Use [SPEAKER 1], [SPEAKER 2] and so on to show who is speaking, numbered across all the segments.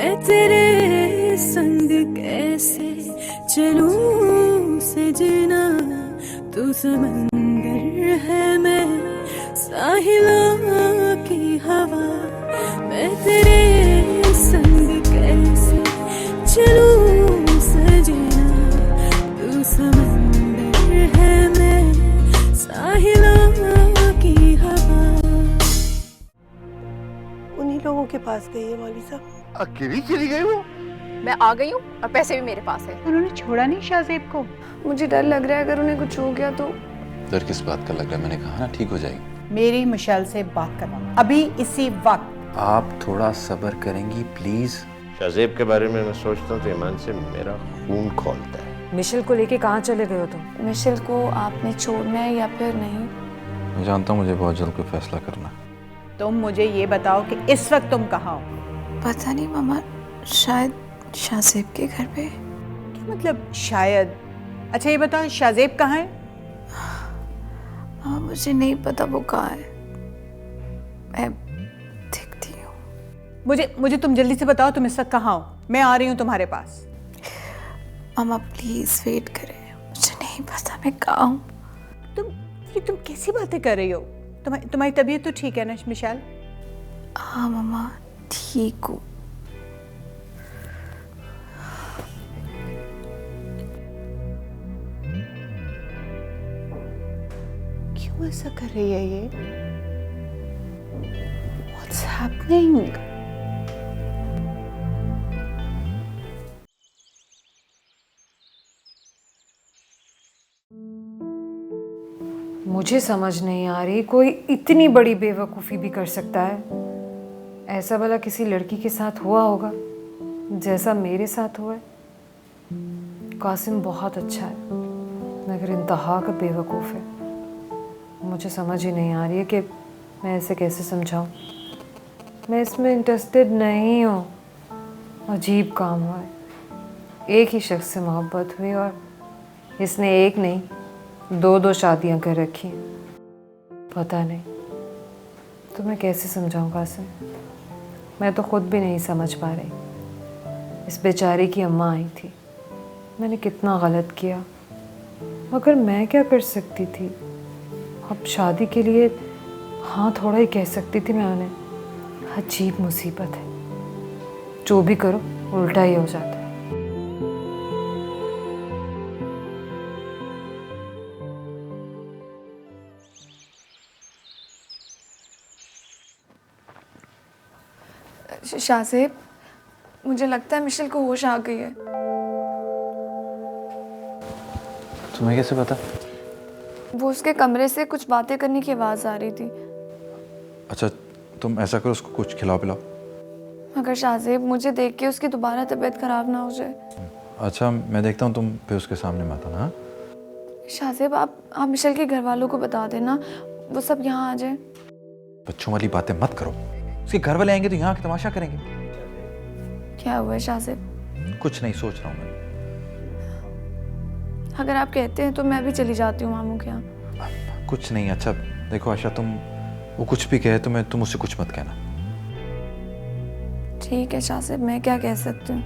[SPEAKER 1] मैं तेरे संग कैसे चलूं सजना, तू समंदर है मैं साहिलों की हवा। मैं तेरे संग कैसे चलूं सजना, तू समंदर है मैं साहिलों की हवा।
[SPEAKER 2] उन्हीं लोगों के पास गई है मौलवी साहब।
[SPEAKER 3] अकेली चली गई वो?
[SPEAKER 4] मैं आ गई हूँ और पैसे भी मेरे पास है।
[SPEAKER 5] उन्होंने छोड़ा नहीं शाहजेब को।
[SPEAKER 4] मुझे डर लग रहा है अगर उन्हें कुछ हो गया तो।
[SPEAKER 6] डर किस बात का लग रहा है? मैंने कहा ना ठीक हो जाएगी।
[SPEAKER 5] मेरी मिशेल से बात करवा अभी इसी वक्त।
[SPEAKER 6] आप थोड़ा सब्र करेंगी प्लीज।
[SPEAKER 3] शाहजेब के बारे में मैं सोचता हूँ तो ईमान से मेरा खून खौलता है।
[SPEAKER 7] मिशेल को लेके कहाँ चले गए हो तुम?
[SPEAKER 4] मिशेल को आपने छोड़ना है या फिर नहीं?
[SPEAKER 6] मैं जानता हूँ मुझे बहुत जल्द कोई फैसला करना।
[SPEAKER 5] तुम मुझे ये बताओ कि इस वक्त तुम कहाँ हो?
[SPEAKER 4] पता नहीं मामा, शायद शाहजेब के घर पे।
[SPEAKER 5] क्या मतलब शायद? अच्छा ये बताओ शाहजेब कहाँ है?
[SPEAKER 4] हाँ मुझे नहीं पता वो कहाँ है। मैं देखती हूँ।
[SPEAKER 5] मुझे तुम जल्दी से बताओ तुम इस वक्त कहाँ हो। मैं आ रही हूँ तुम्हारे पास।
[SPEAKER 4] मामा प्लीज वेट करें, मुझे नहीं पता मैं कहाँ हूँ।
[SPEAKER 5] तुम कैसी बातें कर रही हो? तुम्हारी तबीयत तो ठीक है ना मिशेल?
[SPEAKER 4] हाँ मामा ठीक हूँ।
[SPEAKER 5] क्यों ऐसा कर रही है ये? What's happening?
[SPEAKER 7] मुझे समझ नहीं आ रही, कोई इतनी बड़ी बेवकूफ़ी भी कर सकता है? ऐसा भला किसी लड़की के साथ हुआ होगा जैसा मेरे साथ हुआ है? कासिम बहुत अच्छा है मगर इंतहा का बेवकूफ़ है। मुझे समझ ही नहीं आ रही है कि मैं इसे कैसे समझाऊं। मैं इसमें इंटरेस्टेड नहीं हूँ। अजीब काम हुआ है। एक ही शख्स से मोहब्बत हुई और इसने एक नहीं दो शादियां कर रखी हैं। पता नहीं तो मैं कैसे समझाऊं कासिम। मैं तो खुद भी नहीं समझ पा रही। इस बेचारी की अम्मा आई थी, मैंने कितना गलत किया मगर मैं क्या कर सकती थी? अब शादी के लिए हाँ थोड़ा ही कह सकती थी मैं उन्हें। अजीब मुसीबत है, जो भी करो उल्टा ही हो जाता है।
[SPEAKER 4] शाहजेब, मुझे लगता है मिशेल को होश आ गई है।
[SPEAKER 6] तुम्हें कैसे पता?
[SPEAKER 4] वो उसके कमरे से कुछ बातें करने की आवाज़ आ रही थी।
[SPEAKER 6] अच्छा तुम ऐसा करो, उसको कुछ खिलाओ पिलाओ।
[SPEAKER 4] मगर शाहजेब मुझे देख के उसकी दोबारा तबीयत खराब ना हो जाए।
[SPEAKER 6] अच्छा मैं देखता हूँ, तुम फिर उसके सामने मत आना।
[SPEAKER 4] शाहजेब आप मिशेल के घर वालों को बता देना, वो सब यहाँ आ जाए।
[SPEAKER 6] बच्चों वाली बातें मत करो। उसके घर वाले आएंगे तो यहाँ तमाशा करेंगे।
[SPEAKER 4] क्या हुआ है शाहजेब?
[SPEAKER 6] कुछ नहीं, सोच रहा हूँ मैं।
[SPEAKER 4] अगर आप कहते हैं तो मैं भी चली जाती हूँ मामू के यहाँ।
[SPEAKER 6] कुछ नहीं। अच्छा देखो आशा, वो कुछ भी कहे तो तुम उससे कुछ मत कहना।
[SPEAKER 4] ठीक है शाहजेब, मैं क्या कह सकती हूँ।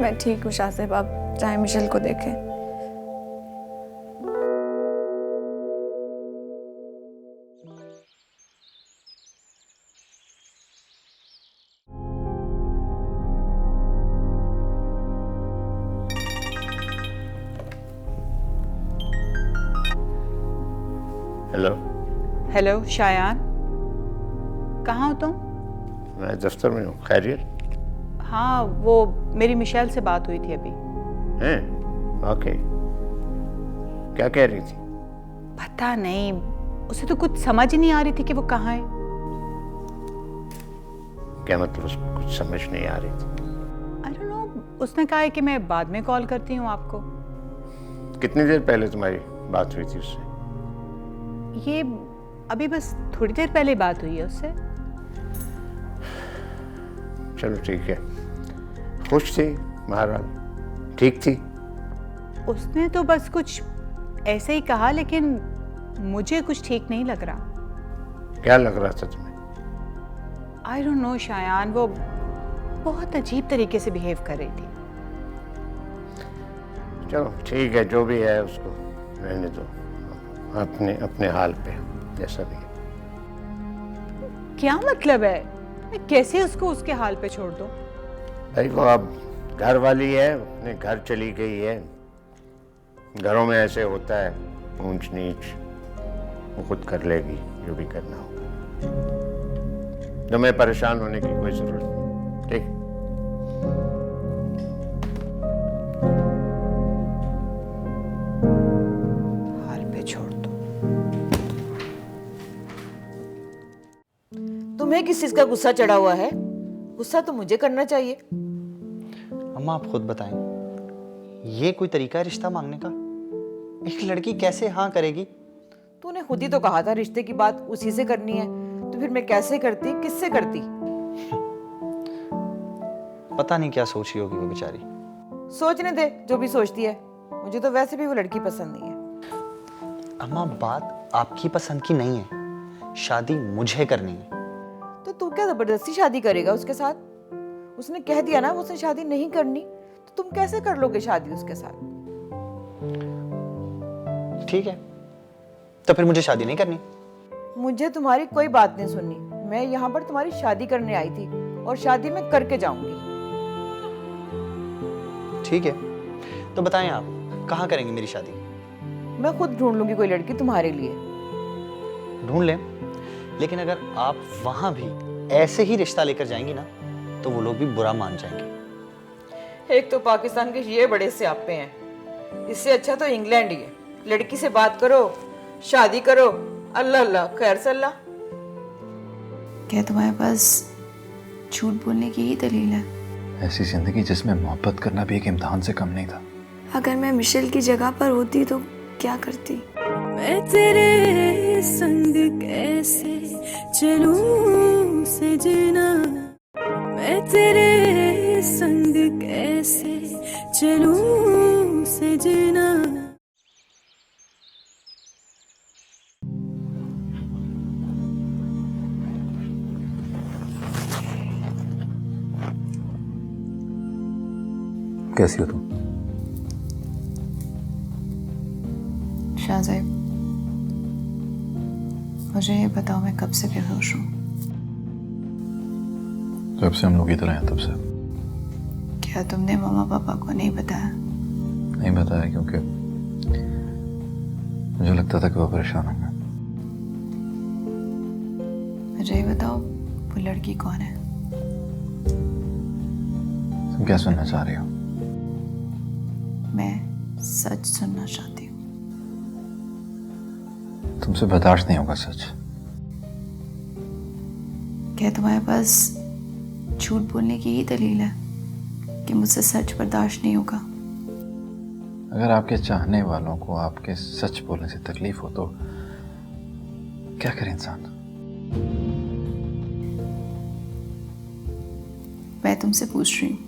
[SPEAKER 4] मैं ठीक हूँ शाहजेब, आप चाहे मिशेल को देखें।
[SPEAKER 3] हेलो।
[SPEAKER 5] हेलो शायान, कहाँ हो तुम?
[SPEAKER 3] मैं दफ्तर में हूँ। खैरियत?
[SPEAKER 5] हाँ वो मेरी मिशेल से बात हुई थी अभी।
[SPEAKER 3] हैं? ओके। क्या कह रही थी?
[SPEAKER 5] पता नहीं, उसे तो कुछ समझ ही नहीं आ रही थी कि वो कहाँ है।
[SPEAKER 3] क्या मतलब उसको कुछ समझ नहीं आ रही थी?
[SPEAKER 5] आई डोंट नो, उसने कहा है कि मैं बाद में कॉल करती हूँ आपको।
[SPEAKER 3] कितनी देर पहले तुम्हारी बात हुई थी उससे?
[SPEAKER 5] ये अभी बस थोड़ी देर पहले बात हुई है उससे।
[SPEAKER 3] चलो ठीक है। खुश थी महाराज? ठीक थी?
[SPEAKER 5] उसने तो बस कुछ ऐसे ही कहा, लेकिन मुझे कुछ ठीक नहीं लग रहा।
[SPEAKER 3] क्या लग रहा था तुम्हें?
[SPEAKER 5] आई डोंट नो शायान, वो बहुत अजीब तरीके से बिहेव कर रही थी।
[SPEAKER 3] चलो ठीक है, जो भी है उसको रहने दो, अपने अपने हाल पे, जैसा भी है।
[SPEAKER 5] क्या मतलब है? मैं कैसे उसको उसके हाल पे छोड़ दूं?
[SPEAKER 3] भाई वो अब घर वाली है, अपने घर चली गई है। घरों में ऐसे होता है, ऊंच नीच, वो खुद कर लेगी जो भी करना हो। तुम्हें परेशान होने की कोई जरूरत नहीं, ठीक?
[SPEAKER 5] हाल पे छोड़ दो।
[SPEAKER 8] तुम्हें किस चीज का गुस्सा चढ़ा हुआ है? गुस्सा तो मुझे करना चाहिए।
[SPEAKER 9] अम्मा आप खुद बताएं, ये कोई तरीका है रिश्ता मांगने का? एक लड़की कैसे हाँ करेगी?
[SPEAKER 8] तूने खुद ही तो कहा था रिश्ते की बात उसी से करनी है, तो फिर मैं कैसे करती, किससे करती?
[SPEAKER 9] पता नहीं क्या सोच रही होगी वो बेचारी।
[SPEAKER 8] सोचने दे जो भी सोचती है, मुझे तो वैसे भी वो लड़की पसंद नहीं है।
[SPEAKER 9] अम्मा बात आपकी पसंद की नहीं है, शादी मुझे करनी है।
[SPEAKER 8] तो तू क्या जबरदस्ती शादी करेगा उसके साथ? उसने कह दिया ना उसने शादी नहीं करनी, तो तुम कैसे कर लोगे शादी उसके साथ?
[SPEAKER 9] ठीक है, तो फिर मुझे शादी नहीं करनी।
[SPEAKER 8] मुझे तुम्हारी कोई बात नहीं सुननी। मैं यहाँ पर तुम्हारी शादी करने आई थी और शादी मैं करके जाऊंगी।
[SPEAKER 9] ठीक है, तो बताएं आप कहाँ करेंगे मेरी शादी?
[SPEAKER 8] मैं खुद ढूंढ लूंगी कोई लड़की तुम्हारे लिए।
[SPEAKER 9] ढूंढ लें, लेकिन अगर आप वहां भी ऐसे ही रिश्ता लेकर जाएंगी ना, तो वो लोग भी बुरा मान जाएंगे।
[SPEAKER 8] एक तो पाकिस्तान के ये बड़े स्यापे हैं, इससे अच्छा तो इंग्लैंड ही है। लड़की से बात करो, शादी करो, अल्लाह अल्लाह खैर सल्ला।
[SPEAKER 4] क्या तुम्हारे पास झूठ बोलने की ही दलील है?
[SPEAKER 6] ऐसी जिंदगी जिसमें मोहब्बत करना भी एक इम्तिहान से कम नहीं था।
[SPEAKER 4] अगर मैं मिशेल की जगह पर होती तो क्या करती?
[SPEAKER 1] मैं तेरे संग कैसे चलूं सजना, मैं तेरे संग कैसे चलूं सजना।
[SPEAKER 6] कैसी हो तुम?
[SPEAKER 4] शाहज़ैब, मुझे ये बताओ मैं कब से बेहोश हूँ?
[SPEAKER 6] जब से हम लोग इधर आए तब से।
[SPEAKER 4] क्या तुमने मम्मा पापा को नहीं बताया?
[SPEAKER 6] नहीं बताया क्योंकि मुझे लगता था कि वो परेशान होंगे।
[SPEAKER 4] मुझे ये बताओ वो लड़की कौन है?
[SPEAKER 6] तुम क्या सुनना चाह रही हो?
[SPEAKER 4] मैं सच सुनना चाहती हूँ।
[SPEAKER 6] तुमसे बर्दाश्त नहीं होगा सच।
[SPEAKER 4] क्या तुम्हारे पास झूठ बोलने की ही दलील है कि मुझसे सच बर्दाश्त नहीं होगा?
[SPEAKER 6] अगर आपके चाहने वालों को आपके सच बोलने से तकलीफ हो तो क्या करे इंसान?
[SPEAKER 4] मैं तुमसे पूछ रही हूँ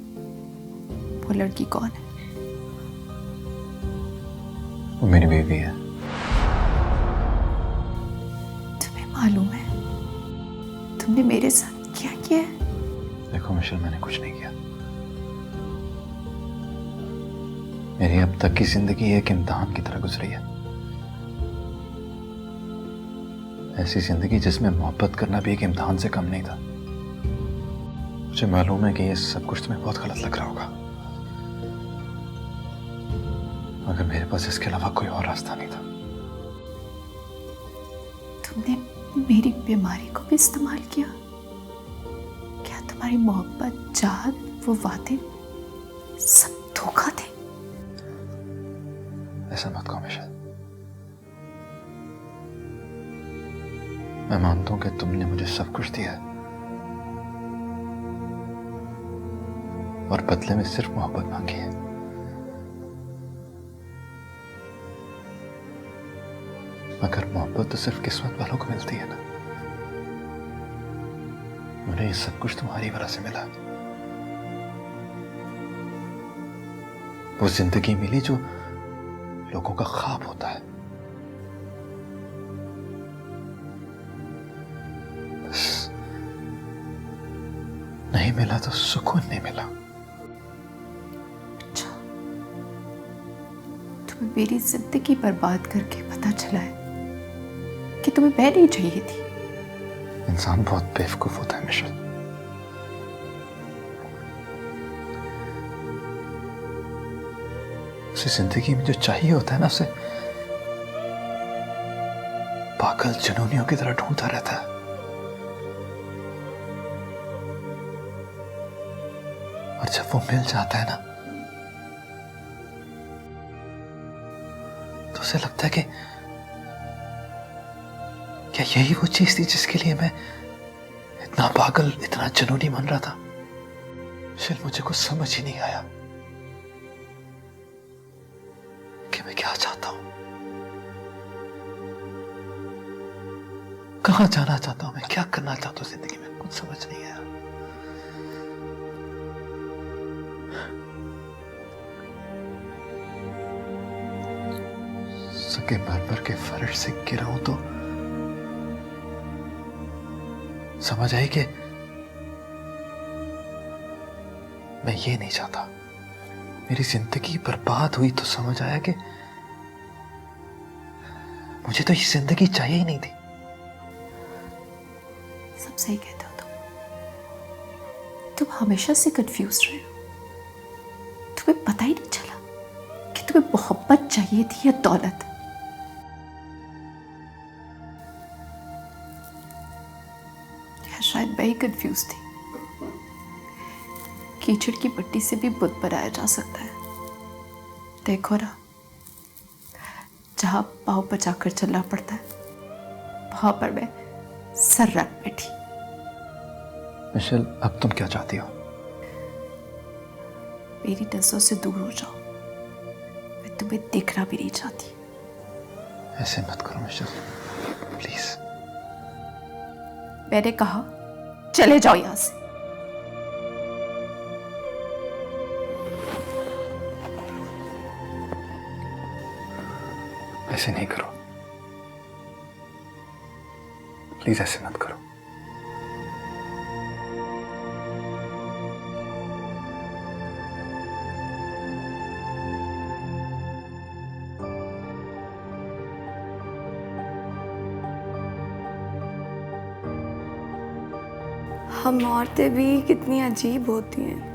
[SPEAKER 4] वो लड़की कौन है?
[SPEAKER 6] वो मेरी बीवी है।
[SPEAKER 4] तुम्हें मालूम है तुमने मेरे साथ क्या किया है?
[SPEAKER 6] देखो मिशेल, मैंने कुछ नहीं किया। मेरी अब तक की जिंदगी एक इम्तिहान की तरह गुजरी है। ऐसी जिंदगी जिसमें मोहब्बत करना भी एक इम्तिहान से कम नहीं था। मुझे मालूम है कि ये सब कुछ तुम्हें बहुत गलत लग रहा होगा, मगर मेरे पास इसके अलावा कोई और रास्ता नहीं था।
[SPEAKER 4] तुमने मेरी बीमारी को भी इस्तेमाल किया? क्या तुम्हारी मोहब्बत, चाहत, वो वादे सब धोखा थे?
[SPEAKER 6] ऐसा मत कहो मिशेल। मैं मानता हूं कि तुमने मुझे सब कुछ दिया है और बदले में सिर्फ मोहब्बत मांगी है। मगर मोहब्बत तो सिर्फ किस्मत वालों को मिलती है ना। मुझे ये सब कुछ तुम्हारी वजह से मिला। वो जिंदगी मिली जो लोगों का ख्वाब होता है। बस नहीं मिला तो सुकून नहीं मिला।
[SPEAKER 4] अच्छा, तुम्हें मेरी जिंदगी बर्बाद करके पता चला है कि तुम्हें मैं नहीं चाहिए थी।
[SPEAKER 6] इंसान बहुत बेवकूफ होता है मिशेल। उसे जिंदगी में जो चाहिए होता है ना, उसे पागल जुनूनियों की तरह ढूंढता रहता है। और जब वो मिल जाता है ना, तो उसे लगता है कि क्या यही वो चीज थी जिसके लिए मैं इतना पागल, इतना जुनूनी बन रहा था। मिशेल, मुझे कुछ समझ ही नहीं आया कि मैं क्या चाहता हूं, कहां जाना चाहता हूं, मैं क्या करना चाहता हूं जिंदगी में, कुछ समझ नहीं आया। सके मरमर के फर्श से गिरा हूं तो समझ आई कि मैं ये नहीं चाहता। मेरी जिंदगी बर्बाद हुई तो समझ आया कि मुझे तो ये जिंदगी चाहिए ही नहीं थी।
[SPEAKER 4] सब सही कहते हो तुम हमेशा से कंफ्यूज रहे हो। तुम्हें पता ही नहीं चला कि तुम्हें मोहब्बत चाहिए थी या दौलत। या शायद मैं ही कंफ्यूज थी। कीचड़ की पट्टी से भी बुत बनाया जा सकता है। देखो ना, जहां पाँव बचाकर चलना पड़ता है, वहां पर मैं सर रख बैठी।
[SPEAKER 6] मिशेल, अब तुम क्या चाहती हो?
[SPEAKER 4] मेरी नजरों से दूर हो जाओ। मैं तुम्हें देखना भी नहीं चाहती।
[SPEAKER 6] ऐसे मत करो मिशेल, प्लीज।
[SPEAKER 4] मैंने कहा चले जाओ यहां से।
[SPEAKER 6] ऐसे नहीं करो, प्लीज ऐसे मत करो।
[SPEAKER 1] हम औरतें भी कितनी अजीब होती हैं।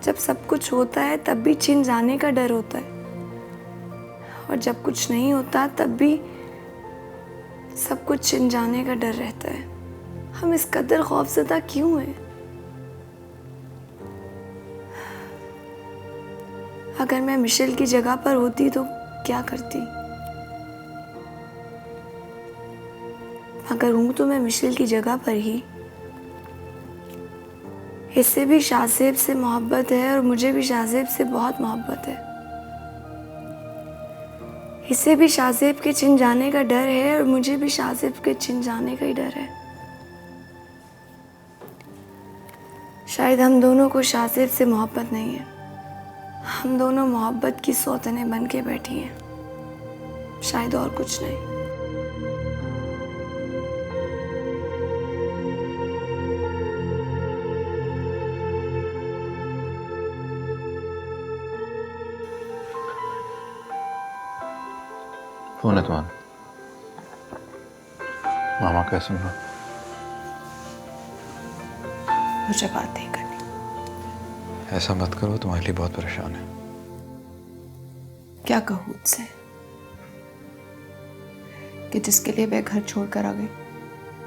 [SPEAKER 1] जब सब कुछ होता है तब भी छिन जाने का डर होता है, और जब कुछ नहीं होता तब भी सब कुछ छिन जाने का डर रहता है। हम इस कदर खौफज़दा क्यों हैं? अगर मैं मिशेल की जगह पर होती तो क्या करती? अगर हूं तो मैं मिशेल की जगह पर ही। इससे भी शाहज़ेब से मोहब्बत है और मुझे भी शाहज़ेब से बहुत मोहब्बत है। इसे भी शाहज़ेब के छिन जाने का डर है और मुझे भी शाहज़ेब के छिन जाने का ही डर है। शायद हम दोनों को शाहज़ेब से मोहब्बत नहीं है। हम दोनों मोहब्बत की सौतने बन के बैठी हैं, शायद और कुछ नहीं।
[SPEAKER 6] फोन है तुम्हारा? मामा कैसे हो?
[SPEAKER 4] मुझे बात नहीं करनी।
[SPEAKER 6] ऐसा मत करो, तुम्हारे लिए बहुत परेशान है।
[SPEAKER 4] क्या कहूँ उससे कि जिसके लिए मैं घर छोड़कर आ गई,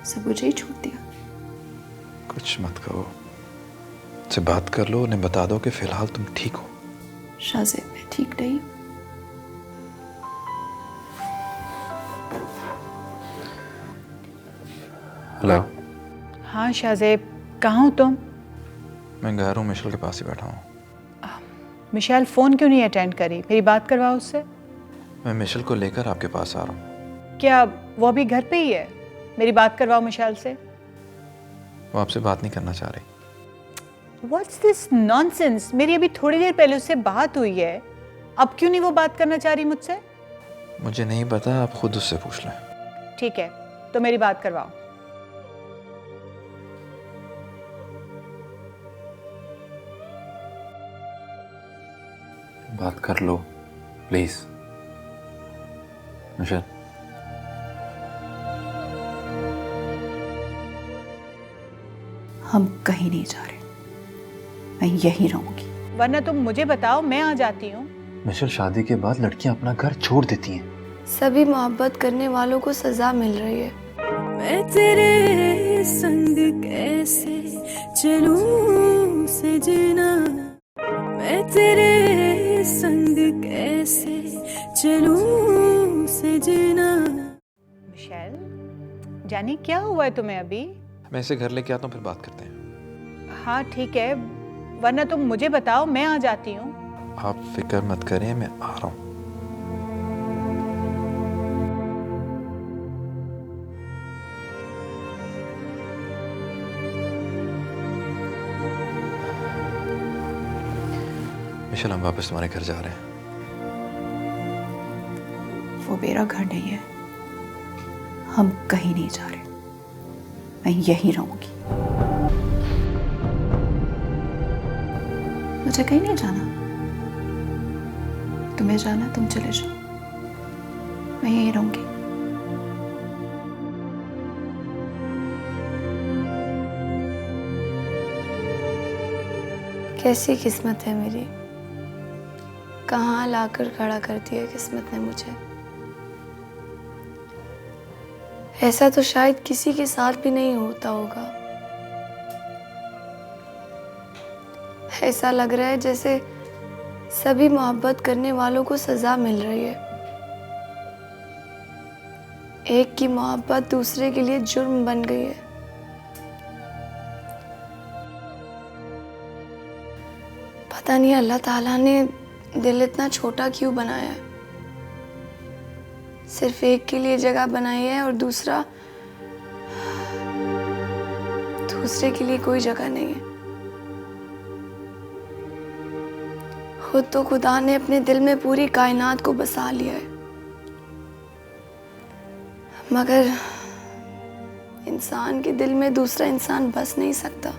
[SPEAKER 4] सब मुझे ही छोड़ दिया।
[SPEAKER 6] कुछ मत कहो, उससे बात कर लो, उन्हें बता दो कि फिलहाल तुम ठीक हो।
[SPEAKER 4] शाहज़ेब, मैं ठीक नहीं।
[SPEAKER 6] हेलो।
[SPEAKER 5] हाँ शाहज़ेब, कहाँ हो तुम?
[SPEAKER 6] मैं घर हूँ, मिशेल के पास ही बैठा हूँ।
[SPEAKER 5] मिशेल फ़ोन क्यों नहीं अटेंड करी? मेरी बात करवाओ उससे।
[SPEAKER 6] मैं मिशेल को लेकर आपके पास आ रहा हूँ।
[SPEAKER 5] क्या वो अभी घर पे ही है? मेरी बात करवाओ मिशेल से।
[SPEAKER 6] वो आपसे बात नहीं करना चाह रही।
[SPEAKER 5] What's this nonsense? मेरी अभी थोड़ी देर पहले उससे बात हुई है, अब क्यों नहीं वो बात करना चाह रही मुझसे?
[SPEAKER 6] मुझे नहीं पता, आप खुद उससे पूछ लें।
[SPEAKER 5] ठीक है, तो मेरी बात करवाओ।
[SPEAKER 6] बात कर लो प्लीज। मिशेल,
[SPEAKER 4] हम कहीं नहीं जा रहे, मैं यहीं रहूंगी।
[SPEAKER 5] वरना तुम मुझे बताओ, मैं आ जाती हूँ।
[SPEAKER 6] मिशेल, शादी के बाद लड़कियां अपना घर छोड़ देती हैं।
[SPEAKER 1] सभी मोहब्बत करने वालों को सजा मिल रही है।
[SPEAKER 10] मैं तेरे संग कैसे चलूं सजना, मैं तेरे संग कैसे चलूं सजना।
[SPEAKER 5] मिशेल, जानी क्या हुआ है तुम्हें अभी?
[SPEAKER 6] मैं इसे घर लेके आता हूँ, फिर बात करते हैं।
[SPEAKER 5] हाँ ठीक है, वरना तुम मुझे बताओ, मैं आ जाती हूँ।
[SPEAKER 6] आप फिक्र मत करें, मैं आ रहा हूँ। मिशेल, हम वापस तुम्हारे घर जा रहे हैं।
[SPEAKER 4] वो मेरा घर नहीं है, हम कहीं नहीं जा रहे, मैं यहीं रहूंगी। मुझे कहीं नहीं जाना, तुम्हें जाना तुम चले जाओ, मैं यहीं रहूंगी।
[SPEAKER 1] कैसी किस्मत है मेरी, कहाँ लाकर खड़ा कर दिया किस्मत ने मुझे। ऐसा तो शायद किसी के साथ भी नहीं होता होगा। ऐसा लग रहा है जैसे सभी मोहब्बत करने वालों को सजा मिल रही है। एक की मोहब्बत दूसरे के लिए जुर्म बन गई है। पता नहीं अल्लाह ताला ने दिल इतना छोटा क्यों बनाया है। सिर्फ एक के लिए जगह बनाई है और दूसरे के लिए कोई जगह नहीं है। खुद तो खुदा ने अपने दिल में पूरी कायनात को बसा लिया है, मगर इंसान के दिल में दूसरा इंसान बस नहीं सकता।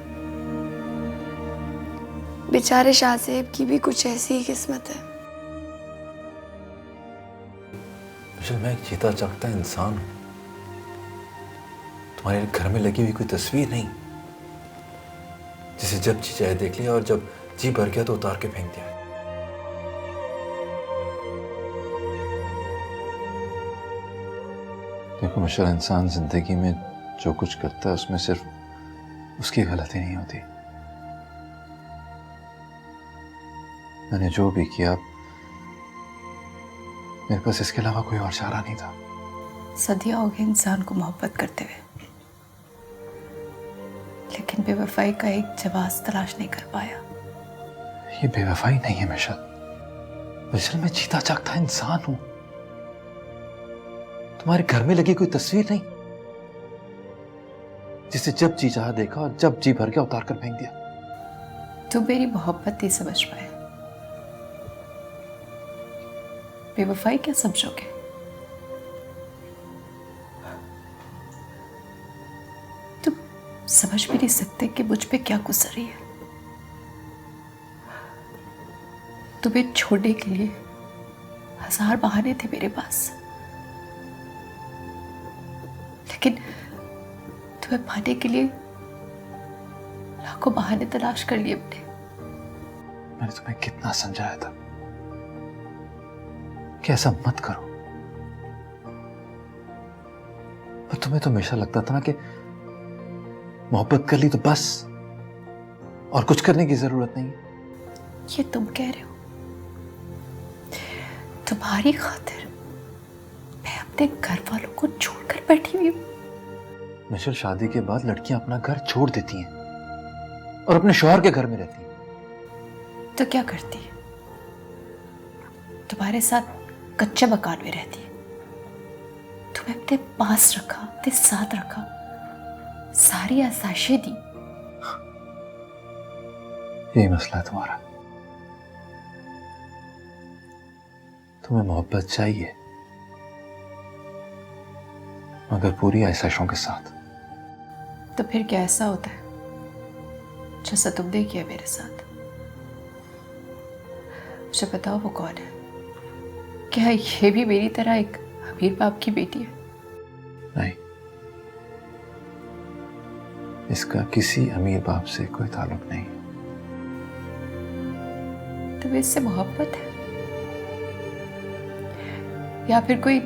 [SPEAKER 1] बेचारे शाहज़ेब की भी कुछ ऐसी ही किस्मत है।
[SPEAKER 6] मिशेल, मैं एक जीता जागता इंसान हूं, तुम्हारे घर में लगी हुई कोई तस्वीर नहीं जिसे जब जी चाहे देख लिया और जब जी भर गया तो उतार के फेंक दिया। देखो मिशेल, इंसान जिंदगी में जो कुछ करता है उसमें सिर्फ उसकी गलती नहीं होती। मैंने जो भी किया, मेरे पास इसके अलावा कोई और चारा नहीं था।
[SPEAKER 4] सदियां हो गई इंसान को मोहब्बत करते हुए, लेकिन बेवफाई का एक जवाब तलाश नहीं कर पाया।
[SPEAKER 6] ये बेवफाई नहीं है मिशेल। मिशेल, मैं जीता जागता इंसान हूं, तुम्हारे घर में लगी कोई तस्वीर नहीं जिसे जब जी चाहा देखा और जब जी भर गया उतार कर फेंक दिया।
[SPEAKER 4] तुम मेरी मोहब्बत नहीं समझ पाए, बेवफाई क्या समझोगे? तुम समझ भी नहीं सकते कि मुझ पे क्या गुजर रही है। तुम्हें छोड़ने के लिए 1000 बहाने थे मेरे पास, लेकिन तुम्हें पाने के लिए लाखों बहाने तलाश कर लिए
[SPEAKER 6] मैंने तुम्हें कितना समझाया था कि ऐसा मत करो, पर तुम्हें तो हमेशा लगता था ना कि मोहब्बत कर ली तो बस, और कुछ करने की जरूरत नहीं।
[SPEAKER 4] ये तुम कह रहे हो? तुम्हारी खातिर मैं अपने घर वालों को छोड़कर बैठी हुई हूँ।
[SPEAKER 6] मिशेल, शादी के बाद लड़कियां अपना घर छोड़ देती हैं और अपने शौहर के घर में रहती हैं।
[SPEAKER 4] तो क्या करती है? तुम्हारे साथ कच्चे मकान में रहती है, तुम्हें अपने पास रखा, अपने साथ रखा, सारी आसाइशें दी।
[SPEAKER 6] यही मसला है तुम्हारा, तुम्हें मोहब्बत चाहिए मगर पूरी आसाइशों के साथ।
[SPEAKER 4] तो फिर क्या ऐसा होता है जैसा तुमने किया मेरे साथ? मुझे बताओ वो कौन है? क्या ये भी मेरी तरह एक अमीर बाप की बेटी है?
[SPEAKER 6] नहीं, इसका किसी अमीर बाप से कोई ताल्लुक नहीं।
[SPEAKER 4] तुम्हें इससे मोहब्बत है या फिर कोई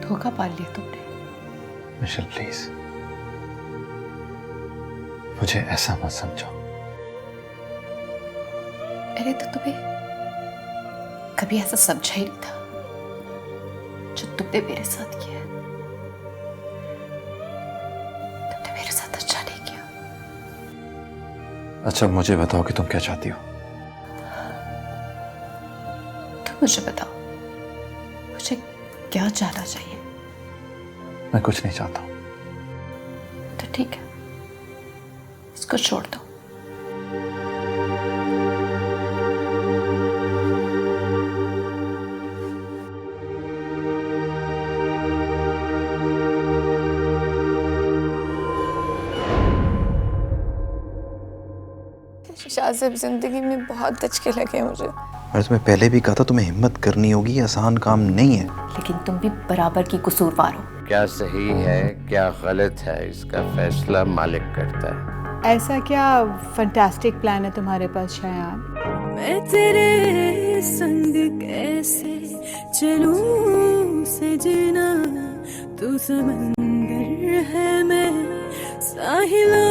[SPEAKER 4] धोखा पाल लिया तुमने?
[SPEAKER 6] मिशेल प्लीज, मुझे ऐसा मत समझो।
[SPEAKER 4] मैंने तो तुम्हें कभी ऐसा समझा ही नहीं था जो तुमने मेरे साथ किया है। तुमने मेरे साथ अच्छा नहीं किया।
[SPEAKER 6] अच्छा मुझे बताओ कि तुम क्या चाहती हो?
[SPEAKER 4] तुम मुझे बताओ मुझे क्या चाहना चाहिए?
[SPEAKER 6] मैं कुछ नहीं चाहता।
[SPEAKER 4] तो ठीक है, इसको छोड़ दो।
[SPEAKER 1] शाहज़ेब, जिंदगी में बहुत धचके लगे मुझे।
[SPEAKER 6] मैंने तुम्हें पहले भी कहा था तुम्हें हिम्मत करनी होगी, आसान काम नहीं है।
[SPEAKER 4] लेकिन तुम भी बराबर की कसूरवार हो।
[SPEAKER 3] क्या सही है क्या गलत है इसका फैसला मालिक करता है।
[SPEAKER 5] ऐसा क्या फंटास्टिक प्लान है तुम्हारे पास शयान?
[SPEAKER 10] मैं तेरे संग कैसे चलूं सजना, तू समंदर है मैं साहिला